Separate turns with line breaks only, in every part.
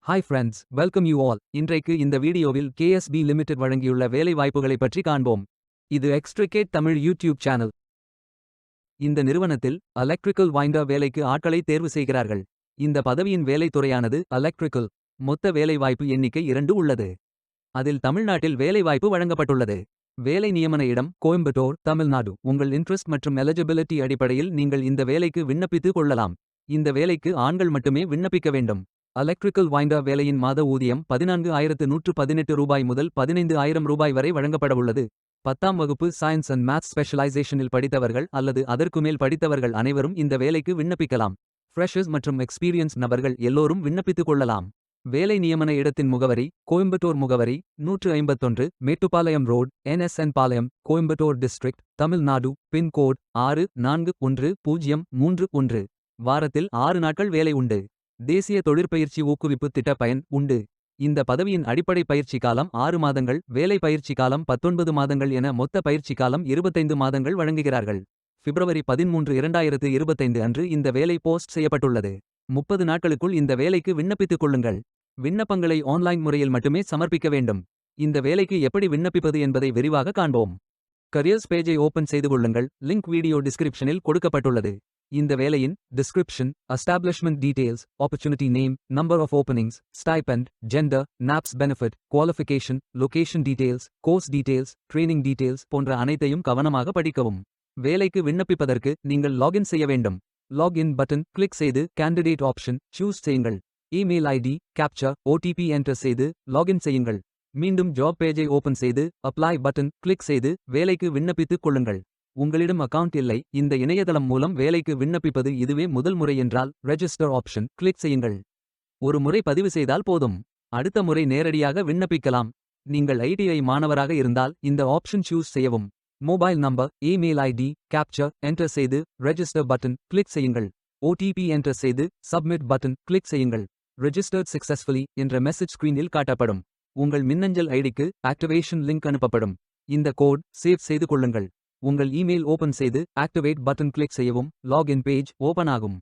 Hi friends, welcome you all. இன்றைக்கு இந்த வீடியோவில் கேஎஸ்பி லிமிடெட் வழங்கியுள்ள வேலை வாய்ப்புகளை பற்றி காண்போம். இது எக்ஸ்ட்ரிகேட் தமிழ் யூடியூப் சேனல். இந்த நிறுவனத்தில் எலக்ட்ரிக்கல் வைண்டர் வேலைக்கு ஆட்களை தேர்வு செய்கிறார்கள். இந்த பதவியின் வேலைத் துறையானது எலக்ட்ரிக்கல். மொத்த வேலைவாய்ப்பு எண்ணிக்கை 2 உள்ளது. அதில் தமிழ்நாட்டில் வேலைவாய்ப்பு வழங்கப்பட்டுள்ளது. வேலை நியமன இடம் கோயம்புத்தூர், தமிழ்நாடு. உங்கள் இன்ட்ரெஸ்ட் மற்றும் எலிஜிபிலிட்டி அடிப்படையில் நீங்கள் இந்த வேலைக்கு விண்ணப்பித்துக் கொள்ளலாம். இந்த வேலைக்கு ஆண்கள் மட்டுமே விண்ணப்பிக்க வேண்டும். எலக்ட்ரிக்கல் வைண்டர் வேலையின் மாத ஊதியம் 14,118 ரூபாய் முதல் 15,000 ரூபாய் வரை வழங்கப்படவுள்ளது. 10ஆம் வகுப்பு சயின்ஸ் அண்ட் மேத்ஸ் ஸ்பெஷலைசேஷனில் படித்தவர்கள் அல்லது அதற்கு மேல் படித்தவர்கள் அனைவரும் இந்த வேலைக்கு விண்ணப்பிக்கலாம். ஃப்ரெஷர்ஸ் மற்றும் எக்ஸ்பீரியன்ஸ் நபர்கள் எல்லோரும் விண்ணப்பித்துக் கொள்ளலாம். வேலை நியமன இடத்தின் முகவரி கோயம்புத்தூர் முகவரி 151 மேட்டுப்பாளையம் ரோட், NSN பாளையம், கோயம்புத்தூர் டிஸ்ட்ரிக்ட், தமிழ்நாடு. பின்கோட் 641031. வாரத்தில் 6 நாட்கள் வேலை உண்டு. தேசிய தொழிற்பயிற்சி ஊக்குவிப்பு திட்ட பயன் உண்டு. இந்த பதவியின் அடிப்படை பயிற்சி காலம் 6 மாதங்கள், வேலை பயிற்சி காலம் 19 மாதங்கள் என மொத்த பயிற்சி காலம் 25 மாதங்கள் வழங்குகிறார்கள். பிப்ரவரி 13, 2025 அன்று இந்த வேலை போஸ்ட் செய்யப்பட்டுள்ளது. 30 நாட்களுக்குள் இந்த வேலைக்கு விண்ணப்பித்துக் கொள்ளுங்கள். விண்ணப்பங்களை ஆன்லைன் முறையில் மட்டுமே சமர்ப்பிக்க வேண்டும். இந்த வேலைக்கு எப்படி விண்ணப்பிப்பது என்பதை விரிவாக காண்போம். கரியர்ஸ் பேஜை ஓபன் செய்து கொள்ளுங்கள். லிங்க் வீடியோ டிஸ்கிரிப்ஷனில் கொடுக்கப்பட்டுள்ளது. இந்த வேலையின் description, establishment details, opportunity name, number of openings, stipend, gender, NAPS benefit, qualification, location details, course details, training details போன்ற அனைத்தையும் கவனமாக படிக்கவும். வேலைக்கு விண்ணப்பிப்பதற்கு நீங்கள் லாகின் செய்ய வேண்டும். லாகின் பட்டன் கிளிக் செய்து கேண்டிடேட் ஆப்ஷன் சூஸ் செய்யுங்கள். Email ID, captcha, OTP enter செய்து லாகின் செய்யுங்கள். மீண்டும் ஜாப் பேஜை ஓபன் செய்து அப்ளை பட்டன் கிளிக் செய்து வேலைக்கு விண்ணப்பித்துக் கொள்ளுங்கள். உங்களிடம் அக்கவுண்ட் இல்லை, இந்த இணையதளம் மூலம் வேலைக்கு விண்ணப்பிப்பது இதுவே முதல் முறை என்றால் ரெஜிஸ்டர் ஆப்ஷன் கிளிக் செய்யுங்கள். ஒரு முறை பதிவு செய்தால் போதும். அடுத்த முறை நேரடியாக விண்ணப்பிக்கலாம். நீங்கள் ITI மாணவராக இருந்தால் இந்த ஆப்ஷன் சூஸ் செய்யவும். Mobile number, email ID, captcha enter செய்து ரெஜிஸ்டர் பட்டன் கிளிக் செய்யுங்கள். OTP என்டர் செய்து சப்மிட் பட்டன் கிளிக் செய்யுங்கள். ரெஜிஸ்டர்ட் சக்சஸ்ஃபுல்லி என்ற மெசேஜ் ஸ்கிரீனில் காட்டப்படும். உங்கள் மின்னஞ்சல் ஐடிக்கு ஆக்டிவேஷன் லிங்க் அனுப்பப்படும். இந்த கோட் சேவ் செய்து கொள்ளுங்கள். உங்கள் இமெயில் ஓபன் செய்து ஆக்டிவேட் பட்டன் கிளிக் செய்யவும். லாகின் பேஜ் ஓபன் ஆகும்.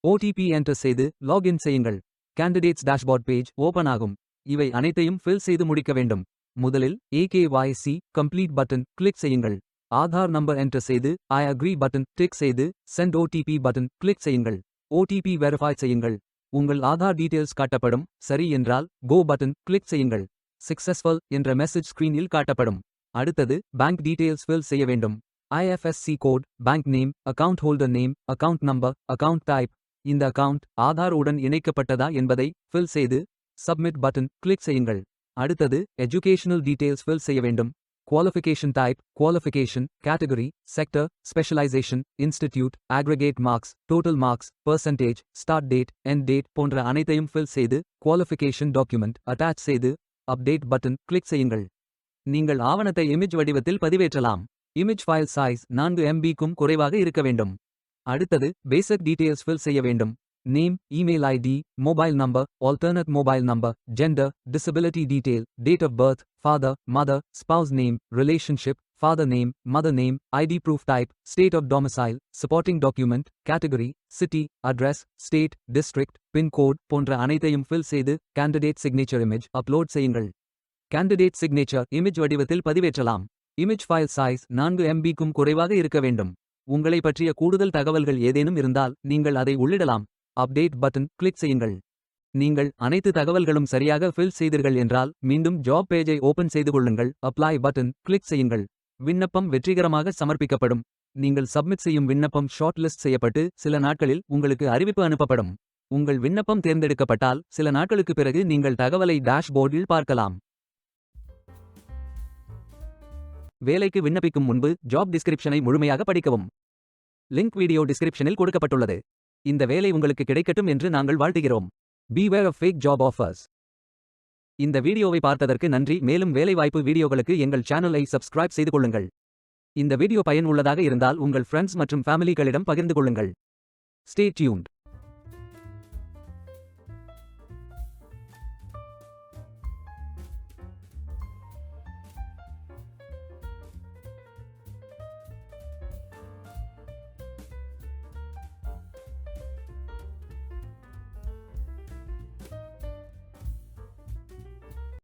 OTP என்டர் செய்து லாகின் செய்யுங்கள். கேண்டிடேட்ஸ் டேஷ்போர்ட் பேஜ் ஓபன் ஆகும். இவை அனைத்தையும் ஃபில் செய்து முடிக்க வேண்டும். முதலில் AKYC கம்ப்ளீட் பட்டன் கிளிக் செய்யுங்கள். ஆதார் நம்பர் என்டர் செய்து ஐ அக்ரி பட்டன் டிக் செய்து சென்ட் OTP பட்டன் கிளிக் செய்யுங்கள். OTP வெரிஃபை செய்யுங்கள். உங்கள் ஆதார் டீடைல்ஸ் காட்டப்படும். சரி என்றால் கோ பட்டன் கிளிக் செய்யுங்கள். சக்சஸ்ஃபுல் என்ற மெசேஜ் ஸ்கிரீனில் காட்டப்படும். அடுத்தது பேங்க் டீடைல்ஸ் ஃபில் செய்ய வேண்டும். IFSC code, bank name, account holder name, account number, account type. இந்த அக்கவுண்ட் ஆதார் உடன் இணைக்கப்பட்டதா என்பதை ஃபில் செய்து சப்மிட் பட்டன் கிளிக் செய்யுங்கள். அடுத்தது எஜுகேஷனல் டீடைல்ஸ் ஃபில் செய்ய வேண்டும். Qualification type, qualification, category, sector, specialisation, institute, aggregate marks, total marks, percentage, start date, end date போன்ற அனைத்தையும் ஃபில் செய்து குவாலிஃபிகேஷன் டாக்குமெண்ட் அட்டாச் செய்து அப்டேட் பட்டன் கிளிக் செய்யுங்கள். நீங்கள் ஆவணத்தை இமேஜ் வடிவத்தில் பதிவேற்றலாம். இமேஜ் ஃபைல் சைஸ் 4 MB-க்கும் குறைவாக இருக்க வேண்டும். அடுத்தது பேசிக் டீடைல்ஸ் ஃபில் செய்ய வேண்டும். Name, email ID, mobile number, alternate mobile number, gender, disability detail, date of birth, father, mother, spouse name, relationship, father name, mother name, ID proof type, state of domicile, supporting document, category, city, address, state, district, pin code போன்ற அனைத்தையும் fill செய்து candidate signature image upload செய்யுங்கள். Candidate signature image வடிவத்தில் பதிவேற்றலாம். Image file size 4 MB-க்கும் குறைவாக இருக்க வேண்டும். உங்களை பற்றிய கூடுதல் தகவல்கள் ஏதேனும் இருந்தால் நீங்கள் அதை உள்ளிடலாம். அப்டேட் பட்டன் கிளிக் செய்யுங்கள். நீங்கள் அனைத்து தகவல்களும் சரியாக ஃபில் செய்தீர்கள் என்றால் மீண்டும் ஜாப் பேஜை ஓபன் செய்து கொள்ளுங்கள். அப்ளை பட்டன் கிளிக் செய்யுங்கள். விண்ணப்பம் வெற்றிகரமாக சமர்ப்பிக்கப்படும். நீங்கள் சப்மிட் செய்யும் விண்ணப்பம் ஷார்ட் லிஸ்ட் செய்யப்பட்டு சில நாட்களில் உங்களுக்கு அறிவிப்பு அனுப்பப்படும். உங்கள் விண்ணப்பம் தேர்ந்தெடுக்கப்பட்டால் சில நாட்களுக்கு பிறகு நீங்கள் தகவலை டேஷ்போர்டில் பார்க்கலாம். வேலைக்கு விண்ணப்பிக்கும் முன்பு ஜாப் டிஸ்கிரிப்ஷனை முழுமையாக படிக்கவும். லிங்க் வீடியோ டிஸ்கிரிப்ஷனில் கொடுக்கப்பட்டுள்ளது. இந்த வேலை உங்களுக்கு கிடைக்கட்டும் என்று நாங்கள் வாழ்த்துகிறோம். Beware of fake job offers. இந்த வீடியோவை பார்த்ததற்கு நன்றி. மேலும் வேலைவாய்ப்பு வீடியோகளுக்கு எங்கள் சேனலை சப்ஸ்கிரைப் செய்து கொள்ளுங்கள். இந்த வீடியோ பயன் உள்ளதாக இருந்தால் உங்கள் ஃப்ரெண்ட்ஸ் மற்றும் ஃபேமிலிகளிடம் பகிர்ந்து கொள்ளுங்கள். Stay tuned.